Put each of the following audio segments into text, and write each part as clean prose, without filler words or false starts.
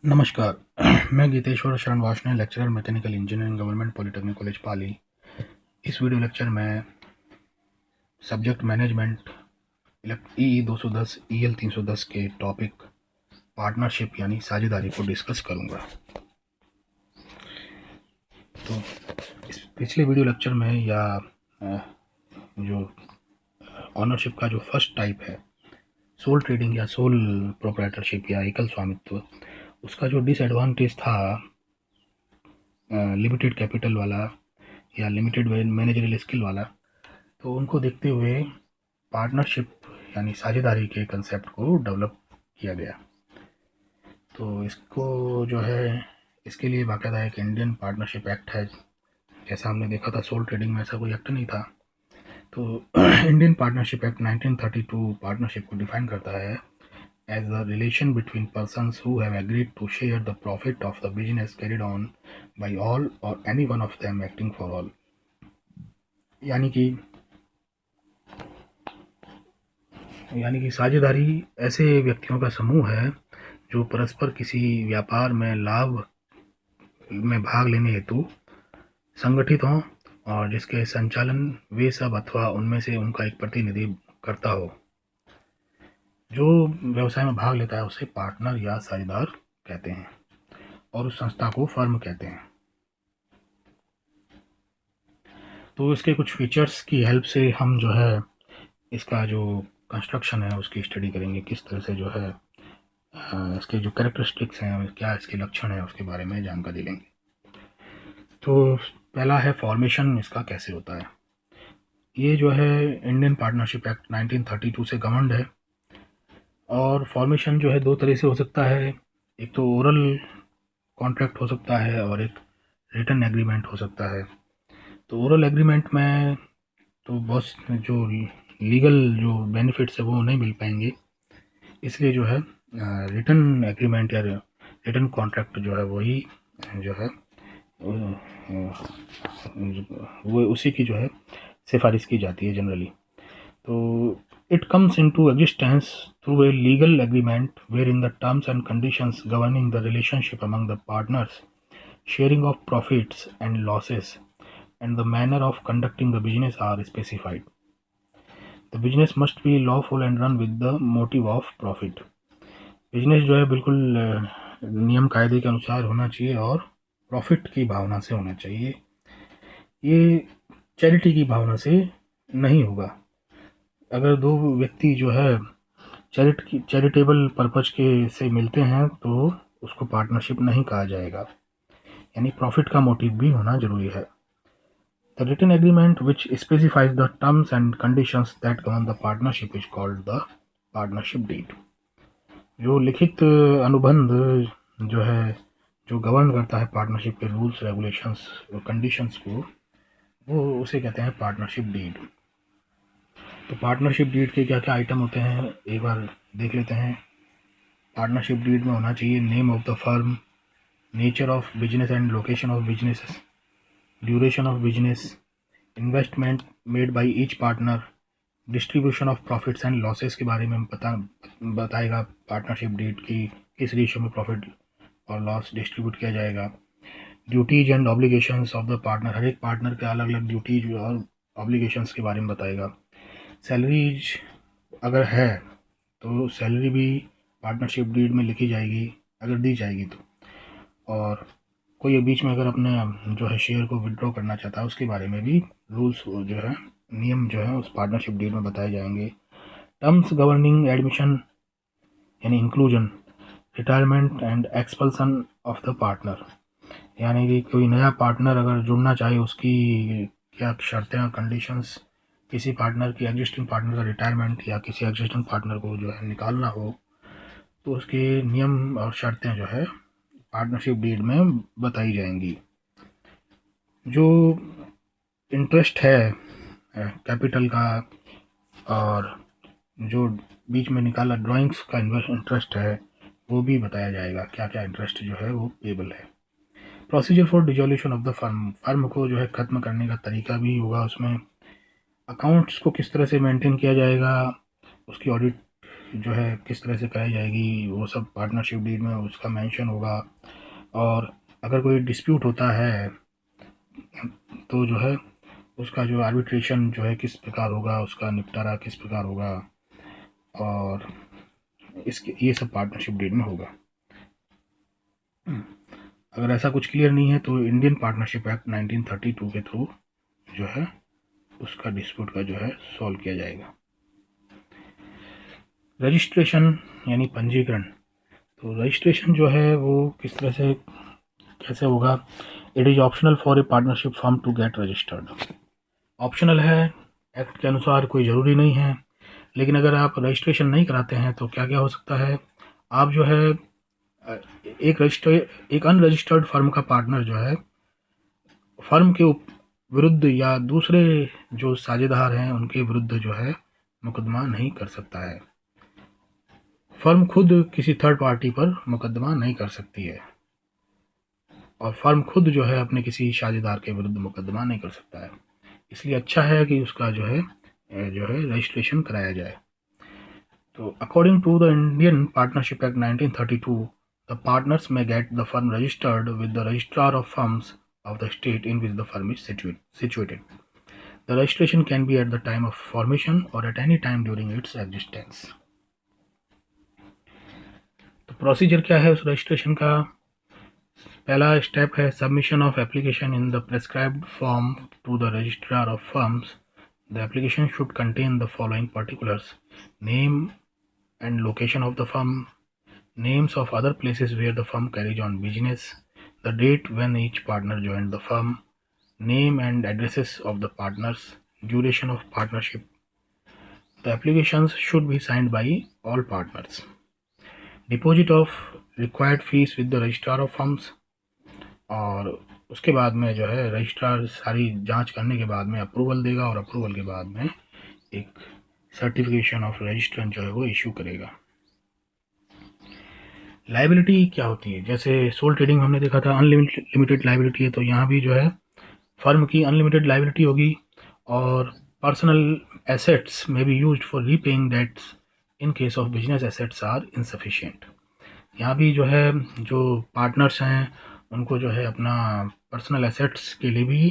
नमस्कार। मैं Geeteshwar Sharan Varshney, lecturer mechanical engineering, government polytechnic college Pali. इस वीडियो लेक्चर में सब्जेक्ट मैनेजमेंट ई 210 EL 310 के टॉपिक पार्टनरशिप यानी साझेदारी को डिस्कस करूंगा। तो इस पिछले वीडियो लेक्चर में या जो ऑनरशिप का जो फर्स्ट टाइप है सोल ट्रेडिंग या सोल प्रोप्राइटरशिप या एकल स्वामित्व, उसका जो डिसएडवांटेज था लिमिटेड कैपिटल वाला या लिमिटेड मैनेजरियल स्किल वाला, तो उनको देखते हुए पार्टनरशिप यानी साझेदारी के कंसेप्ट को डेवलप किया गया। तो इसको जो है इसके लिए बाकायदा एक इंडियन पार्टनरशिप एक्ट है। जैसा हमने देखा था सोल ट्रेडिंग में ऐसा कोई एक्ट नहीं था। तो इंडियन पार्टनरशिप एक्ट 1932 पार्टनरशिप को डिफाइन करता है as the relation between persons who have agreed to share the profit of the business carried on by all or any one of them acting for all। यानी कि साझेदारी ऐसे व्यक्तियों का समूह है जो परस्पर किसी व्यापार में लाभ में भाग लेने हेतु संगठित हों और जिसके संचालन वे सब अथवा उनमें से उनका एक प्रतिनिधि करता हो। जो व्यवसाय में भाग लेता है उसे पार्टनर या साझेदार कहते हैं और उस संस्था को फर्म कहते हैं। तो इसके कुछ फीचर्स की हेल्प से हम जो है इसका जो कंस्ट्रक्शन है उसकी स्टडी करेंगे, किस तरह से जो है इसके जो कैरेक्टरिस्टिक्स हैं, क्या इसके लक्षण हैं, उसके बारे में जानकारी लेंगे। तो पहला है फॉर्मेशन, इसका कैसे होता है। ये जो है इंडियन पार्टनरशिप एक्ट 1932 से गवर्नड है और फॉर्मेशन जो है दो तरह से हो सकता है। एक तो ओरल कॉन्ट्रैक्ट हो सकता है और एक रिटन एग्रीमेंट हो सकता है। तो ओरल एग्रीमेंट में तो बहुत जो लीगल जो बेनिफिट्स है वो नहीं मिल पाएंगे, इसलिए जो है रिटन एग्रीमेंट या रिटन कॉन्ट्रैक्ट जो है वही जो है वो उसी की जो है सिफारिश की जाती है जनरली। तो it comes into existence through a legal agreement wherein the terms and conditions governing the relationship among the partners, sharing of profits and losses, and the manner of conducting the business are specified. The business must be lawful and run with the motive of profit. Business जो है बिल्कुल नियम कायदे के अनुसार होना चाहिए और प्रॉफिट की भावना से होना चाहिए। ये चैरिटी की भावना से नहीं होगा। अगर दो व्यक्ति जो है चैरिटेबल पर्पज के से मिलते हैं तो उसको पार्टनरशिप नहीं कहा जाएगा, यानी प्रॉफिट का मोटिव भी होना जरूरी है। The written agreement which specifies the terms and conditions that govern the partnership is called the partnership deed. जो लिखित अनुबंध जो है जो गवर्न करता है पार्टनरशिप के रूल्स, रेगुलेशंस और कंडीशंस को, वो उसे कहते हैं पार्टनरशिप डीड। तो पार्टनरशिप डीड के क्या क्या आइटम होते हैं एक बार देख लेते हैं। पार्टनरशिप डीड में होना चाहिए name of the firm, nature of business and location of business, duration of business, investment made by each partner, distribution of profits and losses के बारे में बताएगा पार्टनरशिप डीड की किस रेशियो में प्रॉफिट और लॉस डिस्ट्रीब्यूट किया जाएगा। Duties and obligations of the partner, हर एक पार्टनर के अलग अलग ड्यूटीज और ऑब्लिगेशंस के बारे में बताएगा। सैलरीज अगर है तो सैलरी भी पार्टनरशिप डीड में लिखी जाएगी अगर दी जाएगी तो, और कोई बीच में अगर अपने जो है शेयर को विड्रॉ करना चाहता है उसके बारे में भी रूल्स जो है नियम जो है उस पार्टनरशिप डीड में बताए जाएंगे। टर्म्स गवर्निंग एडमिशन यानी inclusion, retirement and expulsion of the partner, यानी कि कोई नया पार्टनर अगर जुड़ना चाहे उसकी क्या शर्तें और कंडीशंस, किसी पार्टनर की एग्जिस्टिंग पार्टनर का रिटायरमेंट या किसी एग्जिस्टिंग पार्टनर को जो है निकालना हो तो उसके नियम और शर्तें जो है पार्टनरशिप डीड में बताई जाएंगी। जो इंटरेस्ट है कैपिटल का और जो बीच में निकाला ड्राइंग्स का इंटरेस्ट है वो भी बताया जाएगा, क्या क्या इंटरेस्ट जो है वो पेबल है। Procedure for dissolution of the firm, firm को जो है ख़त्म करने का तरीका भी होगा उसमें। अकाउंट्स को किस तरह से मेंटेन किया जाएगा, उसकी ऑडिट जो है किस तरह से कराई जाएगी, वो सब पार्टनरशिप डीड में उसका मेंशन होगा। और अगर कोई डिस्प्यूट होता है तो जो है उसका जो आर्बिट्रेशन जो है किस प्रकार होगा, उसका निपटारा किस प्रकार होगा, और इसके ये सब पार्टनरशिप डीड में होगा। अगर ऐसा कुछ क्लियर नहीं है तो इंडियन पार्टनरशिप एक्ट 1932 के थ्रू जो है उसका डिस्प्यूट का जो है सॉल्व किया जाएगा। रजिस्ट्रेशन यानी पंजीकरण। तो रजिस्ट्रेशन जो है वो किस तरह से कैसे होगा? It is optional for a partnership firm to get registered. Optional है, एक्ट के अनुसार कोई ज़रूरी नहीं है, लेकिन अगर आप रजिस्ट्रेशन नहीं कराते हैं तो क्या क्या हो सकता है? आप जो है एक अनरजिस्टर्ड फर्म का पार्टनर जो है फर्म के विरुद्ध या दूसरे जो साझेदार हैं उनके विरुद्ध जो है मुकदमा नहीं कर सकता है। फर्म खुद किसी थर्ड पार्टी पर मुकदमा नहीं कर सकती है, और फर्म खुद जो है अपने किसी साझेदार के विरुद्ध मुकदमा नहीं कर सकता है। इसलिए अच्छा है कि उसका जो है रजिस्ट्रेशन कराया जाए। तो according to the Indian partnership act 1932, the partners may get the firm registered with the registrar of firms of the state in which the firm is situated. The registration can be at the time of formation or at any time during its existence. तो procedure क्या है उस registration का? पहला step है submission of application in the prescribed form to the registrar of firms. The application should contain the following particulars: name and location of the firm, names of other places where the firm carries on business, the date when each partner joined the firm, name and addresses of the partners, duration of partnership. The applications should be signed by all partners. Deposit of required fees with the registrar of firms. और उसके बाद में जो है registrar सारी जांच करने के बाद में अप्रूवल देगा, और अप्रूवल के बाद में एक सर्टिफिकेशन ऑफ रजिस्ट्रेशन जो है वो इशू करेगा। लाइबिलिटी क्या होती है? जैसे सोल ट्रेडिंग हमने देखा था अनलिमिटेड लाइबिलिटी है, तो यहाँ भी जो है फर्म की अनलिमिटेड लाइबिलिटी होगी, और personal assets may be used for repaying debts in case of business assets are insufficient. यहाँ भी जो है जो पार्टनर्स हैं उनको जो है अपना पर्सनल एसेट्स के लिए भी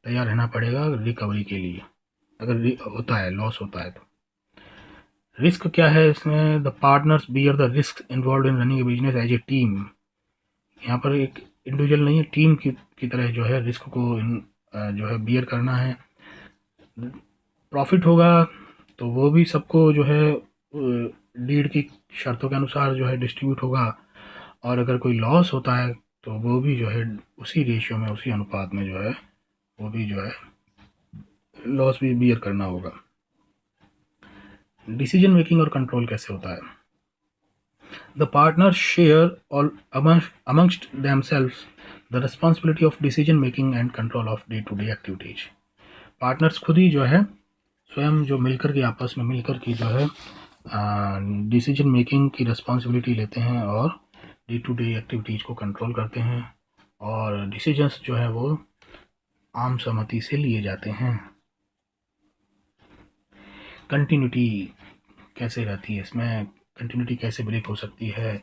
तैयार रहना पड़ेगा रिकवरी के लिए, अगर होता है लॉस होता है तो। रिस्क क्या है इसमें? The partners bear the risk involve in running a business as a team. यहाँ पर एक इंडिविजुअल नहीं है, टीम की तरह जो है रिस्क को जो है बियर करना है। प्रॉफिट होगा तो वो भी सबको जो है डीड की शर्तों के अनुसार जो है डिस्ट्रीब्यूट होगा, और अगर कोई लॉस होता है तो वो भी जो है उसी रेशियो में, उसी अनुपात में जो है वो भी जो है लॉस भी बियर करना होगा। डिसीजन मेकिंग और कंट्रोल कैसे होता है? The partners share all amongst themselves the responsibility of decision making and control of day to day activities. Partners खुद ही जो है स्वयं जो मिलकर के आपस में मिलकर के जो है डिसीजन मेकिंग की रिस्पॉन्सिबिलिटी लेते हैं और डे टू डे एक्टिविटीज़ को कंट्रोल करते हैं, और डिसीजंस जो है वो आम सहमति से लिए जाते हैं। कंटिन्यूटी कैसे रहती है इसमें? कंटिन्यूटी कैसे ब्रेक हो सकती है?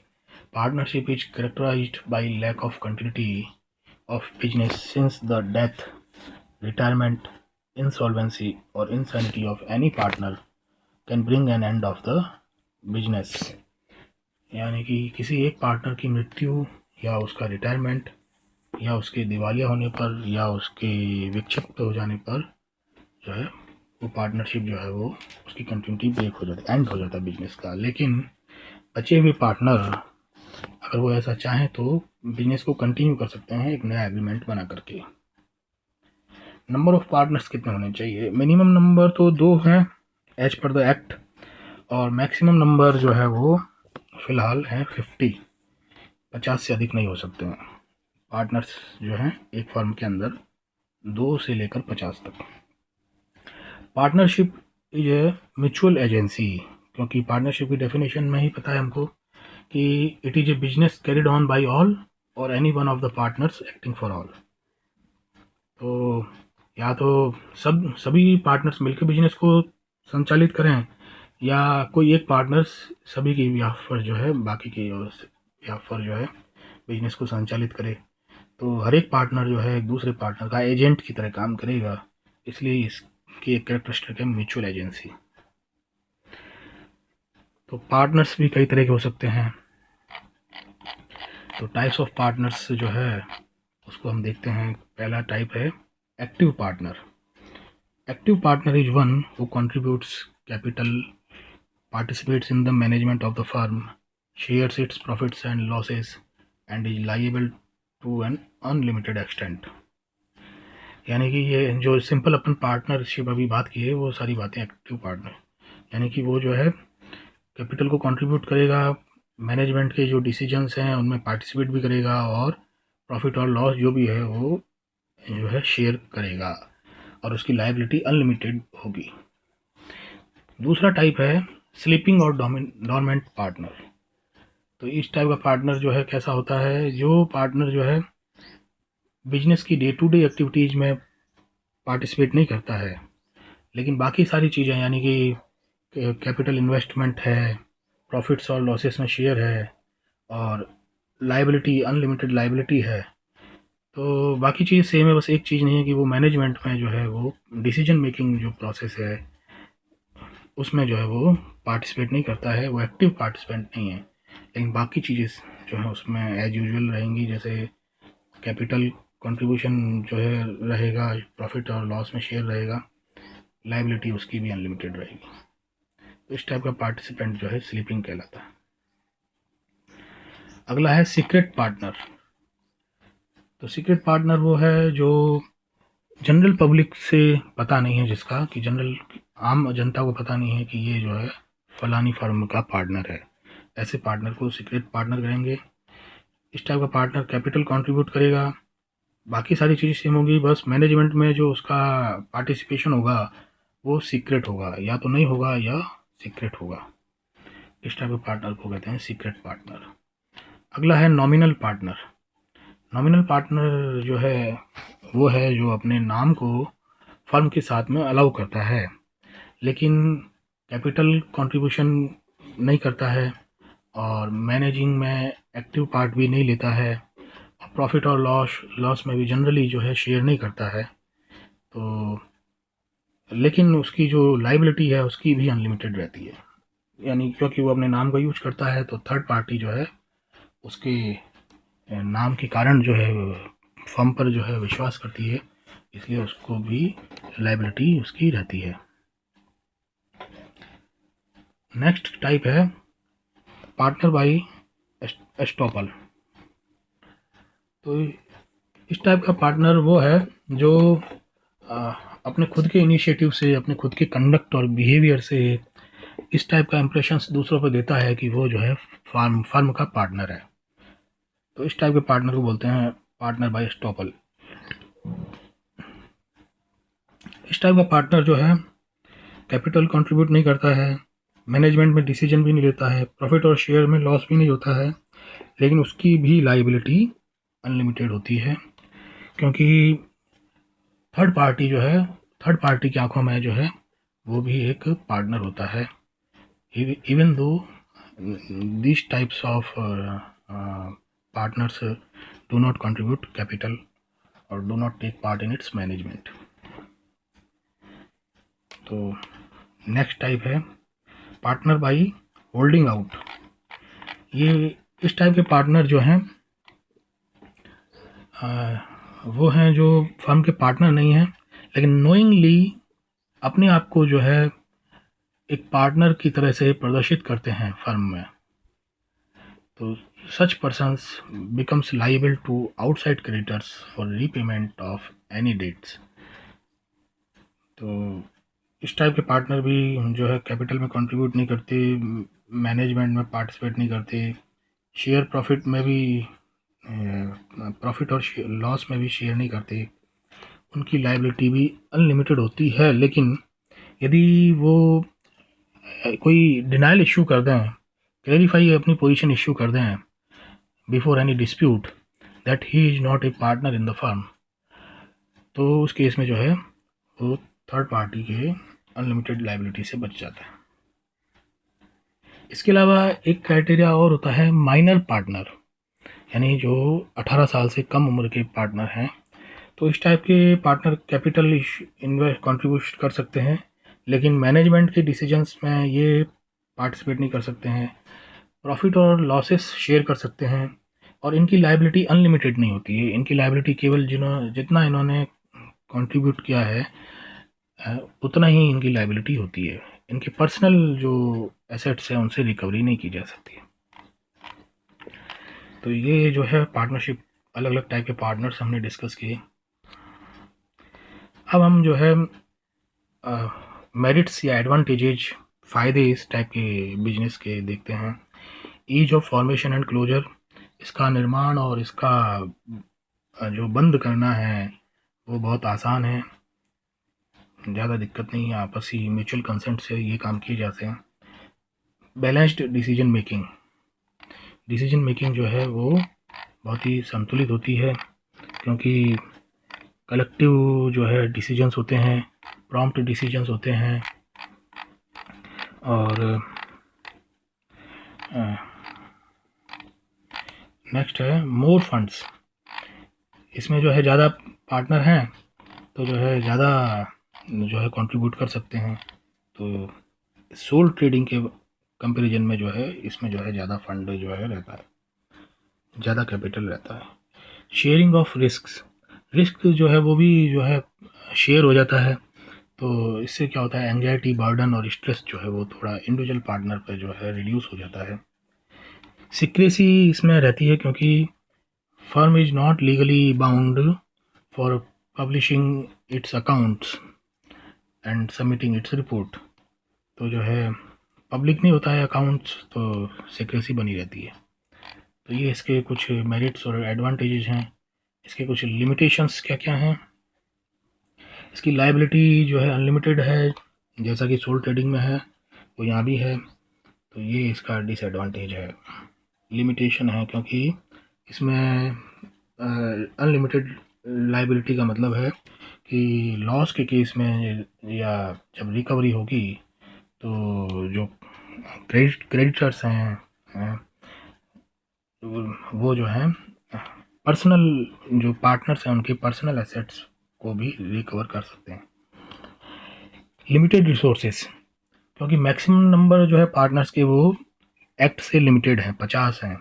Partnership is characterised by lack of continuity of business since the death, retirement, insolvency और insanity of any partner can bring an end of the business. यानी कि किसी एक पार्टनर की मृत्यु या उसका रिटायरमेंट या उसके दिवालिया होने पर या उसके विक्षिप्त हो जाने पर जो है वो पार्टनरशिप जो है वो उसकी कंटिन्यूटी ब्रेक हो जाती है, एंड हो जाता है बिजनेस का। लेकिन बचे हुए पार्टनर अगर वो ऐसा चाहें तो बिजनेस को कंटिन्यू कर सकते हैं एक नया एग्रीमेंट बना करके। नंबर ऑफ पार्टनर्स कितने होने चाहिए? मिनिमम नंबर तो 2 हैं एज पर द एक्ट, और मैक्सिमम नंबर जो है वो फिलहाल है 50 से अधिक नहीं हो सकते हैं पार्टनर्स जो हैं एक फर्म के अंदर, 2 से लेकर 50 तक। Partnership is a mutual agency, क्योंकि पार्टनरशिप की डेफिनेशन में ही पता है हमको कि it is a business carried on by all or any one of the partners acting for all. तो या तो सभी पार्टनर्स मिलकर बिजनेस को संचालित करें, या कोई एक पार्टनर सभी की बिहाफ पर जो है, बाकी की बिहाफ पर जो है बिजनेस को संचालित करे। तो हर एक पार्टनर जो है एक दूसरे पार्टनर का एजेंट की तरह काम करेगा, इसलिए इसकी एक कैरेक्टरिस्टिक है म्यूचुअल एजेंसी। तो पार्टनर्स भी कई तरह के हो सकते हैं। तो टाइप्स ऑफ पार्टनर्स जो है उसको हम देखते हैं। पहला टाइप है active partner. Active partner is one who contributes capital, participates in the management of the firm, shares its profits and losses, and is liable to an unlimited extent। यानी कि ये जो सिंपल अपन पार्टनरशिप अभी बात की है वो सारी बातें एक्टिव पार्टनर, यानी कि वो जो है कैपिटल को कंट्रीब्यूट करेगा, मैनेजमेंट के जो डिसीजंस हैं उनमें पार्टिसिपेट भी करेगा, और प्रॉफिट और लॉस जो भी है वो जो है शेयर करेगा, और उसकी लायबिलिटी अनलिमिटेड होगी। दूसरा टाइप है स्लीपिंग और डॉर्मेंट पार्टनर। तो इस टाइप का पार्टनर जो है कैसा होता है, जो पार्टनर जो है बिजनेस की डे टू डे एक्टिविटीज़ में पार्टिसिपेट नहीं करता है, लेकिन बाकी सारी चीज़ें यानी कि कैपिटल इन्वेस्टमेंट है, प्रॉफिट्स और लॉसेस में शेयर है, और लाइबिलिटी अनलिमिटेड लाइबिलिटी है, तो बाकी चीज़ सेम है। बस एक चीज़ नहीं है कि वो मैनेजमेंट में जो है वो डिसीजन मेकिंग जो प्रोसेस है उसमें जो है वो पार्टिसिपेट नहीं करता है, वो एक्टिव पार्टिसिपेंट नहीं है, लेकिन बाकी चीज़ें जो है उसमें एज यूजुअल रहेंगी। जैसे कैपिटल कंट्रीब्यूशन जो है रहेगा, प्रॉफिट और लॉस में शेयर रहेगा, लाइबिलिटी उसकी भी अनलिमिटेड रहेगी। तो इस टाइप का पार्टिसिपेंट जो है स्लीपिंग कहलाता है। अगला है सीक्रेट पार्टनर। तो सीक्रेट पार्टनर वो है जो जनरल पब्लिक से पता नहीं है, जिसका कि जनरल आम जनता को पता नहीं है कि ये जो है फलानी फर्म का पार्टनर है। ऐसे पार्टनर को सीक्रेट पार्टनर कहेंगे। इस टाइप का पार्टनर कैपिटल कंट्रीब्यूट करेगा, बाकी सारी चीज़ें सेम होगी, बस मैनेजमेंट में जो उसका पार्टिसिपेशन होगा वो सीक्रेट होगा, या तो नहीं होगा या सीक्रेट होगा। इस टाइप के पार्टनर को कहते हैं सीक्रेट पार्टनर। अगला है नॉमिनल पार्टनर। नॉमिनल पार्टनर जो है वो है जो अपने नाम को फर्म के साथ में अलाउ करता है, लेकिन कैपिटल कंट्रीब्यूशन नहीं करता है, और मैनेजिंग में एक्टिव पार्ट भी नहीं लेता है, प्रॉफिट और लॉस में भी जनरली जो है शेयर नहीं करता है। तो लेकिन उसकी जो लाइबिलिटी है उसकी भी अनलिमिटेड रहती है, यानी क्योंकि वो अपने नाम का यूज करता है, तो थर्ड पार्टी जो है उसके नाम के कारण जो है फर्म पर जो है विश्वास करती है, इसलिए उसको भी लाइबिलिटी उसकी रहती है। नेक्स्ट टाइप है पार्टनर बाय एस्टॉपल। तो इस टाइप का पार्टनर वो है जो अपने खुद के इनिशिएटिव से, अपने खुद के कंडक्ट और बिहेवियर से इस टाइप का इंप्रेशंस दूसरों पर देता है कि वो जो है फर्म का पार्टनर है। तो इस टाइप के पार्टनर को बोलते हैं पार्टनर बाय एस्टॉपल। इस टाइप का पार्टनर जो है कैपिटल कंट्रीब्यूट नहीं करता है, मैनेजमेंट में डिसीजन भी नहीं लेता है, प्रॉफिट और शेयर में लॉस भी नहीं होता है, लेकिन उसकी भी लाइबिलिटी अनलिमिटेड होती है, क्योंकि थर्ड पार्टी जो है, थर्ड पार्टी की आंखों में जो है वो भी एक पार्टनर होता है, even though these types of partners do not contribute capital or do not take part in its management। तो नेक्स्ट टाइप है पार्टनर बाय होल्डिंग आउट। ये इस टाइप के पार्टनर जो हैं वो हैं जो फर्म के पार्टनर नहीं हैं, लेकिन नोइंगली अपने आप को जो है एक पार्टनर की तरह से प्रदर्शित करते हैं फर्म में। तो such persons becomes liable to outside creditors for repayment of any debts। तो इस टाइप के पार्टनर भी जो है कैपिटल में कंट्रीब्यूट नहीं करते, मैनेजमेंट में पार्टिसिपेट नहीं करते, शेयर प्रॉफिट में भी प्रॉफिट और लॉस में भी शेयर नहीं करते, उनकी लाइबिलिटी भी अनलिमिटेड होती है। लेकिन यदि वो कोई डिनाइल इशू कर दें, क्लैरिफाई अपनी पोजीशन इशू कर दें before any dispute that he is not a partner in the firm, तो उस केस में जो है वो थर्ड पार्टी के अनलिमिटेड लाइबिलिटी से बच जाता है। इसके अलावा एक क्राइटेरिया और होता है माइनर पार्टनर, यानी जो 18 साल से कम उम्र के पार्टनर हैं। तो इस टाइप के पार्टनर कैपिटल इन्वेस्ट कंट्रीब्यूट कर सकते हैं, लेकिन मैनेजमेंट के डिसीजंस में ये पार्टिसिपेट नहीं कर सकते हैं। प्रॉफिट और लॉसेस शेयर कर सकते हैं, और इनकी लायबिलिटी अनलिमिटेड नहीं होती है। इनकी लायबिलिटी केवल जितना इन्होंने कंट्रीब्यूट किया है उतना ही इनकी लायबिलिटी होती है। इनके पर्सनल जो एसेट्स हैं उनसे रिकवरी नहीं की जा सकती। तो ये जो है पार्टनरशिप, अलग अलग टाइप के पार्टनर्स हमने डिस्कस किए। अब हम जो है मेरिट्स या एडवांटेजेज, फ़ायदे इस टाइप के बिजनेस के देखते हैं। Ease of formation and closure, इसका निर्माण और इसका जो बंद करना है वो बहुत आसान है, ज़्यादा दिक्कत नहीं है, आपसी म्यूचुअल कंसेंट से ये काम किए जाते हैं। Balanced decision making, decision making जो है वो बहुत ही संतुलित होती है, क्योंकि कलेक्टिव जो है डिसीजंस होते हैं, प्रॉम्प्ट डिसीजंस होते हैं। और नेक्स्ट है मोर फंड्स, इसमें जो है ज़्यादा पार्टनर हैं तो जो है ज़्यादा जो है कंट्रीब्यूट कर सकते हैं। तो सोल ट्रेडिंग के कंपैरिजन में जो है इसमें जो है ज़्यादा फंड जो है रहता है, ज़्यादा कैपिटल रहता है। शेयरिंग ऑफ रिस्क्स, रिस्क जो है वो भी जो है शेयर हो जाता है, तो इससे क्या होता है, एंजाइटी, बर्डन और स्ट्रेस जो है वो थोड़ा इंडिविजुअल पार्टनर पर जो है रिड्यूस हो जाता है। सीक्रेसी इसमें रहती है, क्योंकि firm is not legally bound for publishing it's accounts and submitting its report. तो जो है पब्लिक नहीं होता है अकाउंट्स, तो सीक्रेसी बनी रहती है। तो ये इसके कुछ मेरिट्स और एडवांटेजेस हैं। इसके कुछ लिमिटेशंस क्या क्या हैं। इसकी लायबिलिटी जो है अनलिमिटेड है, जैसा कि सोल ट्रेडिंग में है वो यहाँ भी है। तो ये इसका डिसएडवांटेज है, लिमिटेशन है, क्योंकि इसमें अनलिमिटेड लायबिलिटी का मतलब है कि लॉस के केस में या जब रिकवरी होगी तो जो क्रेडिटर्स हैं वो जो हैं पर्सनल, जो पार्टनर्स हैं उनके पर्सनल एसेट्स को भी रिकवर कर सकते हैं। लिमिटेड रिसोर्सेस, क्योंकि मैक्सिमम नंबर जो है पार्टनर्स के वो एक्ट से लिमिटेड हैं, 50 हैं,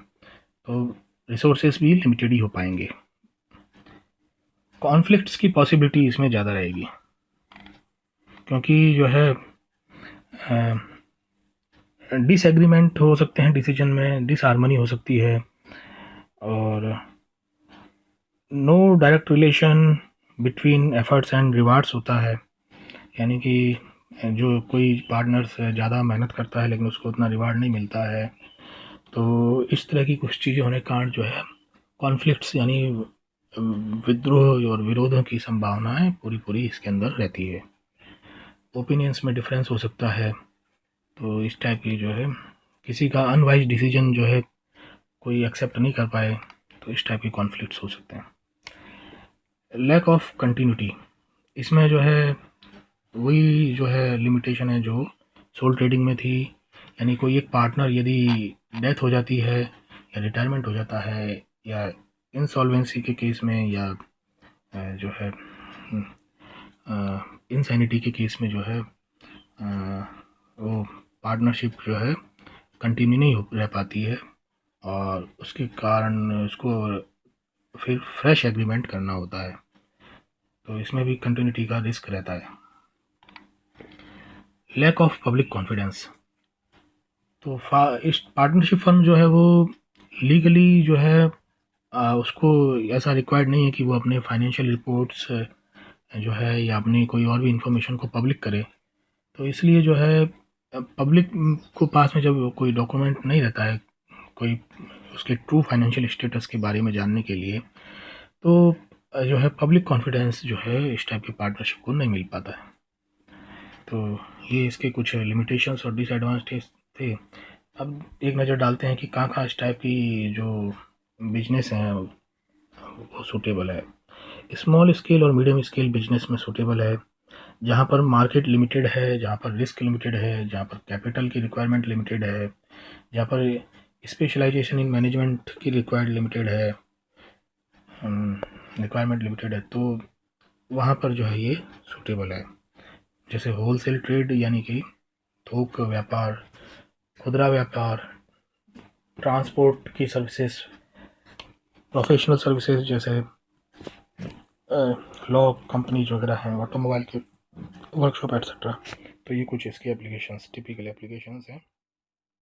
तो रिसोर्सेस भी लिमिटेड ही हो पाएंगे। कॉन्फ्लिक्ट्स की पॉसिबिलिटी इसमें ज़्यादा रहेगी, क्योंकि जो है डिसएग्रीमेंट हो सकते हैं डिसीजन में, डिसहार्मनी हो सकती है, और no direct relation between efforts and rewards होता है, यानी कि जो कोई पार्टनर्स ज़्यादा मेहनत करता है लेकिन उसको उतना रिवार्ड नहीं मिलता है। तो इस तरह की कुछ चीज़ें होने के कारण जो है कॉन्फ्लिक्ट्स यानी विद्रोह और विरोधों की संभावनाएं पूरी इसके अंदर रहती है। ओपिनियंस में डिफरेंस हो सकता है, तो इस टाइप की जो है किसी का अनवाइज डिसीजन जो है कोई एक्सेप्ट नहीं कर पाए, तो इस टाइप के कॉन्फ्लिक्ट्स हो सकते हैं। लैक ऑफ कंटिन्यूटी, इसमें जो है वही जो है लिमिटेशन है जो सोल ट्रेडिंग में थी, यानी कोई एक पार्टनर यदि डेथ हो जाती है या रिटायरमेंट हो जाता है या इंसॉल्वेंसी के केस में या जो है इंसैनिटी के केस में जो है वो पार्टनरशिप जो है कंटिन्यू नहीं रह पाती है, और उसके कारण उसको फिर फ्रेश एग्रीमेंट करना होता है, तो इसमें भी कंटिन्यूटी का रिस्क रहता है। लैक ऑफ पब्लिक कॉन्फिडेंस, तो इस पार्टनरशिप फर्म जो है वो लीगली जो है उसको ऐसा रिक्वायर्ड नहीं है कि वो अपने फाइनेंशियल रिपोर्ट्स जो है या अपनी कोई और भी इंफॉर्मेशन को पब्लिक करे। तो इसलिए जो है पब्लिक को पास में जब कोई डॉक्यूमेंट नहीं रहता है कोई उसके ट्रू फाइनेंशियल स्टेटस के बारे में जानने के लिए, तो जो है पब्लिक कॉन्फिडेंस जो है इस टाइप की पार्टनरशिप को नहीं मिल पाता है। तो ये इसके कुछ लिमिटेशंस और डिसएडवांटेज थे। अब एक नज़र डालते हैं कि कहाँ इस टाइप की जो बिजनेस हैं वो सूटेबल है। स्मॉल स्केल और मीडियम स्केल बिजनेस में सूटेबल है, जहाँ पर मार्केट लिमिटेड है, जहाँ पर रिस्क लिमिटेड है, जहाँ पर कैपिटल की रिक्वायरमेंट लिमिटेड है, जहाँ पर स्पेशलाइजेशन इन मैनेजमेंट की रिक्वायर्ड लिमिटेड है, रिक्वायरमेंट लिमिटेड है, तो वहाँ पर जो है ये सूटेबल है। जैसे होलसेल ट्रेड यानी कि थोक व्यापार, खुदरा व्यापार, ट्रांसपोर्ट की सर्विसेज, प्रोफेशनल सर्विसेज जैसे लॉ कंपनीज वगैरह हैं, ऑटोमोबाइल के वर्कशॉप एट्सेट्रा। तो ये कुछ इसके एप्लीकेशंस, टिपिकल एप्लीकेशंस हैं।